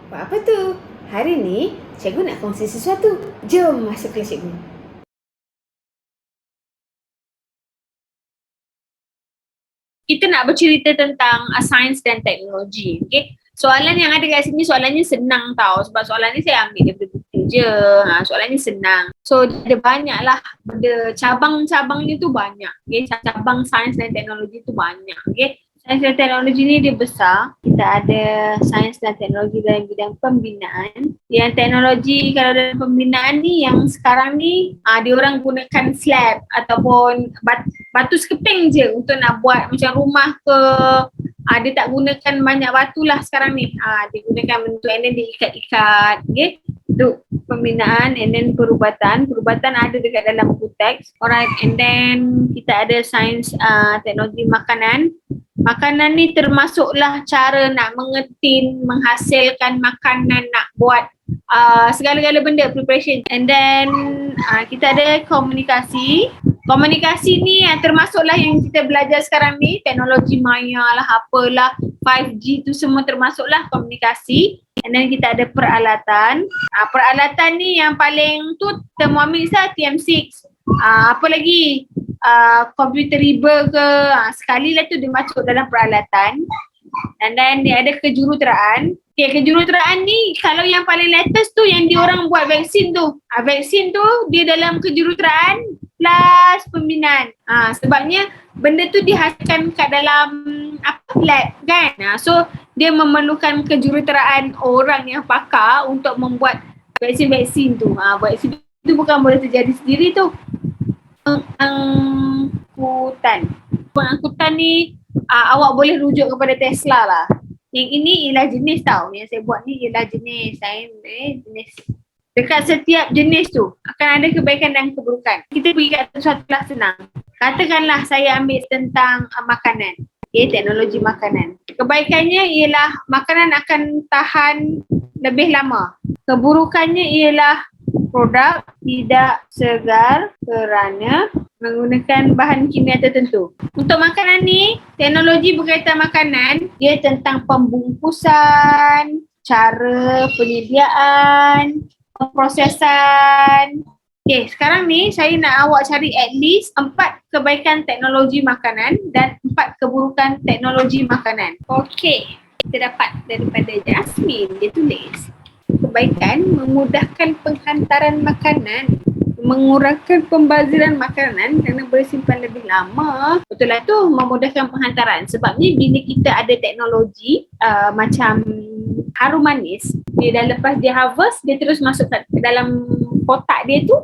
Buat apa tu? Hari ni, cikgu nak kongsi sesuatu. Jom masuk kelas cikgu. Kita nak bercerita tentang sains dan teknologi. Okay? Soalan yang ada kat sini soalannya senang tau. Sebab soalan ni saya ambil daripada buku je. Soalannya senang. So ada banyak lah benda. Cabang-cabangnya tu banyak. Okay? Cabang sains dan teknologi tu banyak. Okay? Sains dan teknologi ni dia besar. Kita ada sains dan teknologi dalam bidang pembinaan. Yang teknologi kalau dalam pembinaan ni yang sekarang ni dia orang gunakan slab ataupun batu sekeping je untuk nak buat macam rumah ke. Dia tak gunakan banyak batu lah sekarang ni. Dia gunakan bentuk and then dia ikat-ikat. Okay? Untuk pembinaan and then perubatan. Perubatan ada dekat dalam buku teks. Alright, and then kita ada sains teknologi makanan. Makanan ni termasuklah cara nak mengetin, menghasilkan makanan, nak buat segala-gala benda, preparation. And then kita ada komunikasi. Komunikasi ni termasuklah yang kita belajar sekarang ni, teknologi maya lah, apalah, 5G tu semua termasuklah komunikasi. And then kita ada peralatan. Peralatan ni yang paling tu thermometer lah, TM6. Apa lagi? Computer riba ke, sekali lah tu dia masuk dalam peralatan. And then dia ada kejuruteraan. Okay, kejuruteraan ni kalau yang paling latest tu yang diorang buat vaksin tu. Vaksin tu dia dalam kejuruteraan plus pembinaan. Sebabnya benda tu dihasilkan kat dalam lab kan. So dia memerlukan kejuruteraan orang yang pakar untuk membuat vaksin-vaksin tu. Vaksin tu bukan boleh terjadi sendiri tu. Pengangkutan ni awak boleh rujuk kepada Tesla lah. Yang ini ialah jenis tau. Yang saya buat ni ialah jenis. Jenis. Dekat setiap jenis tu akan ada kebaikan dan keburukan. Kita pergi kat satu kelas senang. Katakanlah saya ambil tentang makanan. Okay, teknologi makanan. Kebaikannya ialah makanan akan tahan lebih lama. Keburukannya ialah produk tidak segar kerana menggunakan bahan kimia tertentu. Untuk makanan ni, teknologi berkaitan makanan, dia tentang pembungkusan, cara penyediaan, pemprosesan. Okay, sekarang ni saya nak awak cari at least 4 kebaikan teknologi makanan dan 4 keburukan teknologi makanan. Okay, kita dapat daripada Jasmine, dia tulis. Kebaikan memudahkan penghantaran makanan, mengurangkan pembaziran makanan kerana boleh simpan lebih lama. Betul lah tu, memudahkan penghantaran. Sebabnya bila kita ada teknologi macam harum manis, dia dah lepas dia harvest, dia terus masuk ke dalam kotak dia tu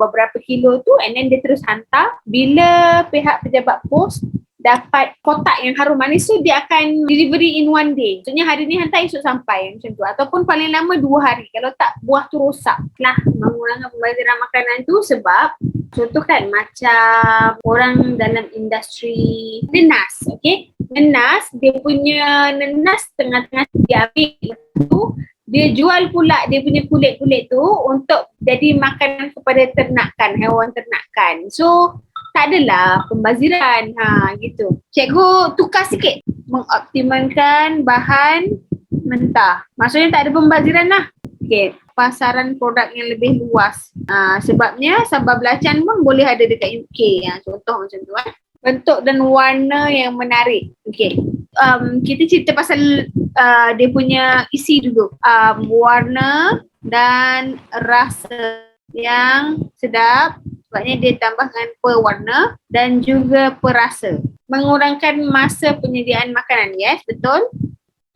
beberapa kilo tu and then dia terus hantar. Bila pihak pejabat pos dapat kotak yang harum manis tu, dia akan delivery in one day. Maksudnya hari ni hantar, esok sampai macam tu. Ataupun paling lama 2 hari. Kalau tak, buah tu rosak. Lah, mengurangkan pembaziran makanan tu sebab contoh kan macam orang dalam industri nenas, okay? Nenas, dia punya nenas tengah-tengah dia ambil tu, dia jual pula dia punya kulit-kulit tu untuk jadi makanan kepada ternakan, hewan ternakan. So, tak adalah pembaziran. Gitu. Cikgu tukar sikit. Mengoptimalkan bahan mentah. Maksudnya tak ada pembaziran lah. Okay. Pasaran produk yang lebih luas. Sebabnya sambal belacan pun boleh ada dekat UK. Contoh macam tu. Bentuk dan warna yang menarik. Okay. Kita cerita pasal dia punya isi dulu. Warna dan rasa yang sedap. Sebabnya dia tambahkan pewarna dan juga perasa. Mengurangkan masa penyediaan makanan, yes, betul.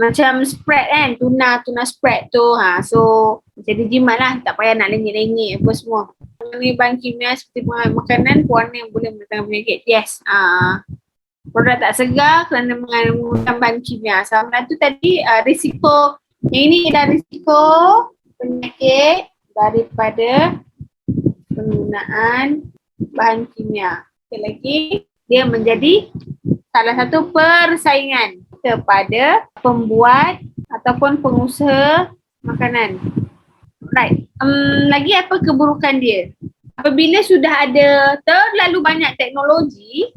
Macam spread kan, tuna spread tu. So, jadi jimat lah, tak payah nak lengit-lengit apa semua. Ini bahan kimia seperti makanan, pewarna yang boleh mendatangkan penyakit, yes. Produk tak segar kerana menggunakan bahan kimia. Sama tu tadi risiko, yang ini adalah risiko penyakit daripada penggunaan bahan kimia. Sekali lagi, dia menjadi salah satu persaingan kepada pembuat ataupun pengusaha makanan. Right. Lagi apa keburukan dia? Apabila sudah ada terlalu banyak teknologi,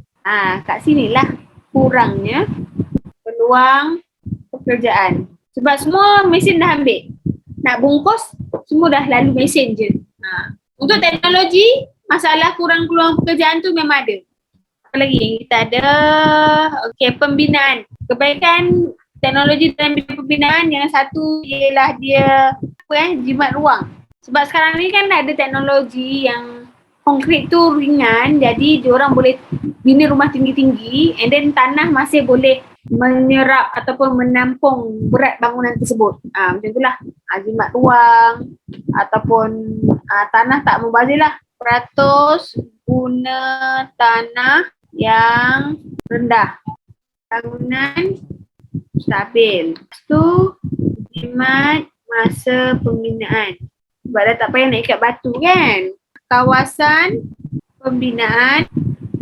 kat sinilah kurangnya peluang pekerjaan. Sebab semua mesin dah ambil. Nak bungkus, semua dah lalu mesin je. Untuk teknologi, masalah kurang peluang pekerjaan tu memang ada. Apa lagi yang kita ada? Okey, pembinaan. Kebaikan teknologi dalam bidang pembinaan yang satu ialah dia jimat ruang. Sebab sekarang ni kan ada teknologi yang konkrit tu ringan, jadi diorang boleh bina rumah tinggi-tinggi and then tanah masih boleh menyerap ataupun menampung berat bangunan tersebut. Macam itulah. Jimat ruang ataupun tanah tak membazir lah. Peratus guna tanah yang rendah. Bangunan stabil. Lepas tu jimat masa pembinaan. Sebab dah tak payah nak ikat batu kan. Kawasan pembinaan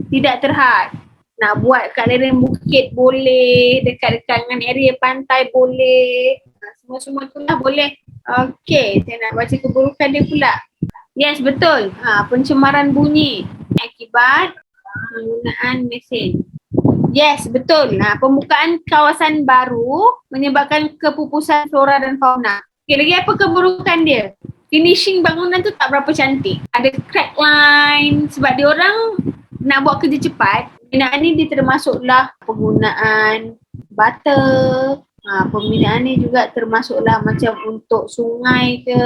tidak terhad. Nak buat kat lereng bukit boleh, dekat-dekat dengan area pantai boleh. Semua-semua tu lah boleh. Okey, saya nak baca keburukan dia pula. Yes, betul. Pencemaran bunyi akibat penggunaan mesin. Yes, betul. Pembukaan kawasan baru menyebabkan kepupusan flora dan fauna. Okay, lagi apa keburukan dia? Finishing bangunan tu tak berapa cantik. Ada crack line sebab dia orang nak buat kerja cepat. Pembinaan ni dia termasuklah penggunaan bata. Pembinaan ni juga termasuklah macam untuk sungai ke,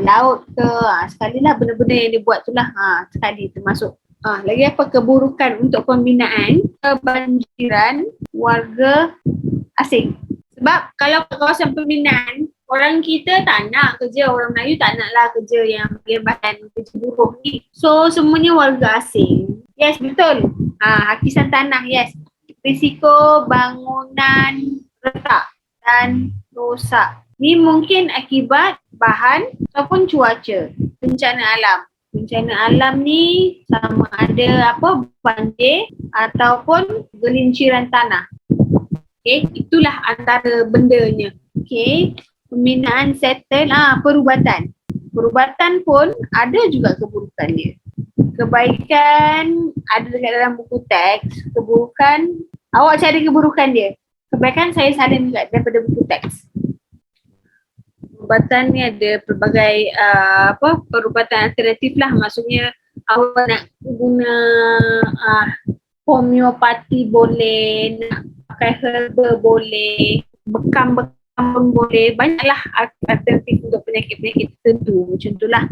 laut ke. Sekalilah benda-benda yang dia buat tu lah. Sekali termasuk. Lagi apa keburukan untuk pembinaan? Kebanjiran warga asing. Sebab kalau kawasan pembinaan, orang kita tak nak kerja, orang Melayu tak naklah kerja yang bahan kerja buruh ni. So semuanya warga asing. Yes, betul. Hakisan tanah, yes. Risiko bangunan retak dan rosak. Ni mungkin akibat bahan ataupun cuaca, bencana alam. Bencana alam ni sama ada banjir ataupun gelinciran tanah. Okay, itulah antara bendanya. Okay, pembinaan settle, perubatan. Perubatan pun ada juga keburukan dia. Kebaikan ada dekat dalam buku teks, keburukan, awak cari keburukan dia. Kebaikan saya salin juga daripada buku teks. Perubatan ni ada pelbagai perubatan alternatif lah, maksudnya awak nak guna homeopati boleh, nak pakai herba boleh, bekam-bekam pun boleh, banyaklah alternatif untuk penyakit-penyakit tertentu macam itulah.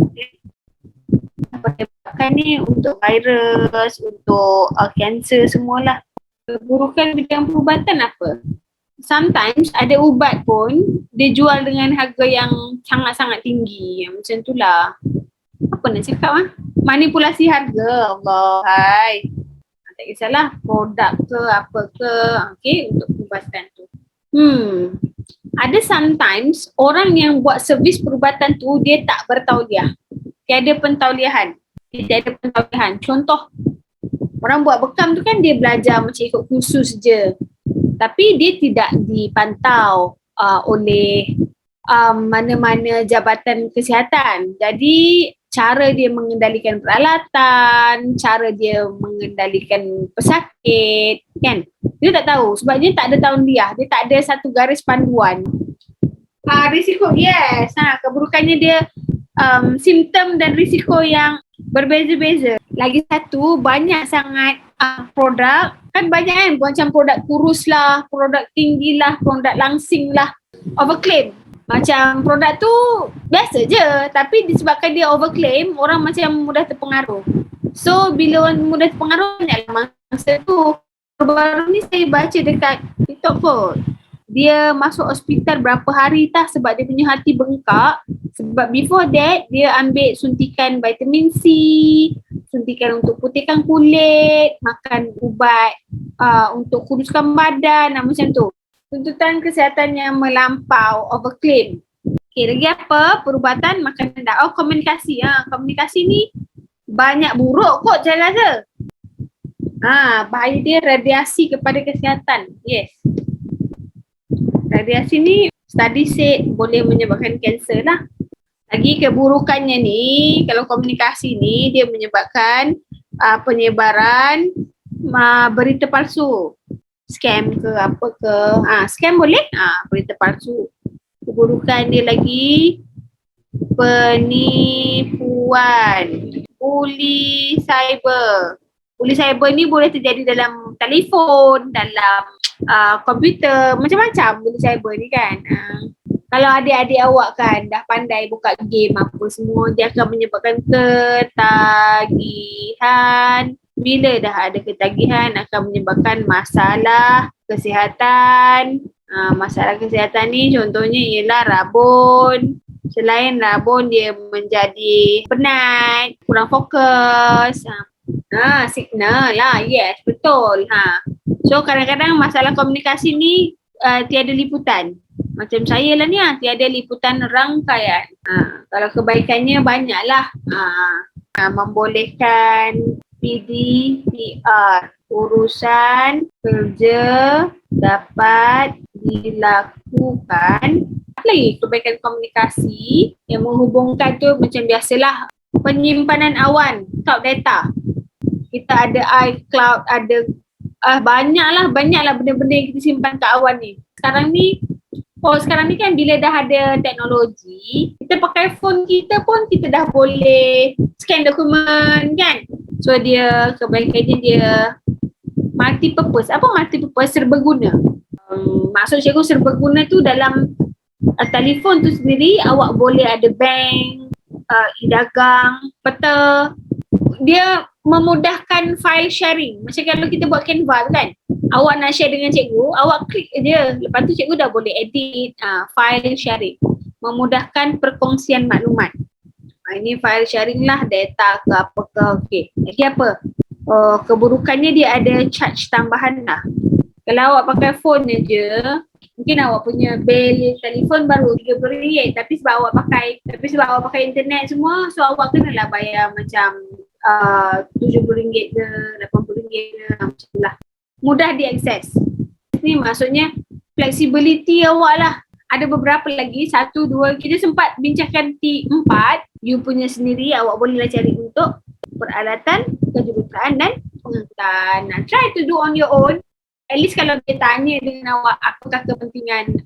Perubatan ni untuk virus, untuk kanser semualah. Keburukan bidang perubatan apa? Sometimes ada ubat pun dia jual dengan harga yang sangat-sangat tinggi. Macam itulah. Apa nak cakap manipulasi harga. Allah, hai. Tak kisahlah produk ke apa ke. Okay, untuk perubatan tu. Ada sometimes orang yang buat servis perubatan tu dia tak bertauliah. Tiada pentauliahan. Contoh, orang buat bekam tu kan dia belajar macam ikut kursus je. Tapi dia tidak dipantau oleh mana-mana jabatan kesihatan. Jadi cara dia mengendalikan peralatan, cara dia mengendalikan pesakit, kan? Dia tak tahu sebab dia tak ada tauliah, dia tak ada satu garis panduan. Risiko, yes. Keburukannya dia simptom dan risiko yang berbeza-beza. Lagi satu, banyak sangat produk, kan banyak kan, macam produk kurus lah, produk tinggi lah, produk langsing lah, overclaim. Macam produk tu biasa je, tapi disebabkan dia overclaim, orang macam mudah terpengaruh. So bila orang mudah terpengaruh, banyaklah mangsa tu. Baru ni saya baca dekat TikTok pun, dia masuk hospital berapa hari sebab dia punya hati bengkak. Sebab before that dia ambil suntikan vitamin C, suntikan untuk putihkan kulit, makan ubat untuk kuruskan badan, macam tu. Tuntutan kesihatan yang melampau, overclaim. Okay, lagi apa? Perubatan makanan dah. Komunikasi. Komunikasi ni banyak buruk kot saya rasa. Bahaya dia radiasi kepada kesihatan. Yes. Radiasi ni study said boleh menyebabkan kanser lah. Lagi keburukannya ni, kalau komunikasi ni dia menyebabkan penyebaran berita palsu. scam ke apa ke. Scam boleh? Berita palsu. Keburukan dia lagi penipuan, buli cyber. Buli cyber ni boleh terjadi dalam telefon, dalam komputer, macam-macam buli cyber ni kan. Kalau adik-adik awak kan dah pandai buka game apa semua, dia akan menyebabkan ketagihan. Bila dah ada ketagihan akan menyebabkan masalah kesihatan. Masalah kesihatan ni contohnya ialah rabun. Selain rabun, dia menjadi penat, kurang fokus. Signal lah. Yes, betul. So kadang-kadang masalah komunikasi ni tiada liputan. Macam saya lah ni, tiada liputan rangkaian. Kalau kebaikannya banyaklah. Membolehkan PDPR, urusan kerja dapat dilakukan. Apa lagi kebaikan komunikasi yang menghubungkan tu macam biasalah, penyimpanan awan, cloud data. Kita ada iCloud, ada banyaklah benda-benda yang kita simpan kat awan ni. Sekarang ni kan bila dah ada teknologi, kita pakai phone kita pun kita dah boleh scan dokumen kan. So dia kebaikannya dia multi-purpose. Apa multi-purpose? Serbaguna. Maksud cikgu serbaguna tu dalam telefon tu sendiri awak boleh ada bank, e-dagang, peta. Dia memudahkan file sharing. Macam kalau kita buat Canva kan, awak nak share dengan cikgu, awak klik je. Lepas tu cikgu dah boleh edit file sharing. Memudahkan perkongsian maklumat. Ini file sharing lah, data ke apa ke. Okey. Lagi apa? Keburukannya dia ada charge tambahan lah. Kalau awak pakai phone je, mungkin awak punya bil telefon baru RM30, tapi sebab awak pakai internet semua, so awak kenalah bayar macam RM70 ke RM80 ke, macam tu lah. Mudah diakses. Ni maksudnya flexibility awak lah. Ada beberapa lagi, 1, 2, kita sempat bincangkan T4, you punya sendiri, awak bolehlah cari untuk peralatan, kejuruteraan dan pengangkutan. Try to do on your own. At least kalau dia tanya dengan awak apakah kepentingan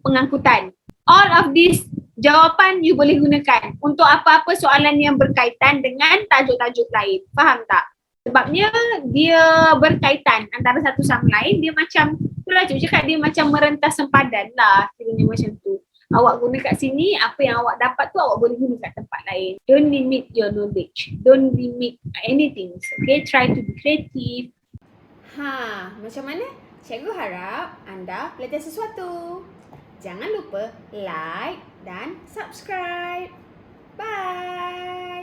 pengangkutan. All of this jawapan you boleh gunakan untuk apa-apa soalan yang berkaitan dengan tajuk-tajuk lain. Faham tak? Sebabnya dia berkaitan antara satu sama lain, dia macam, itulah cikgu cakap, dia macam merentas sempadan lah, kiranya macam tu. Awak guna kat sini, apa yang awak dapat tu awak boleh guna kat tempat lain. Don't limit your knowledge. Don't limit anything. Okay, try to be creative. Macam mana? Cikgu harap anda belajar sesuatu. Jangan lupa like dan subscribe. Bye.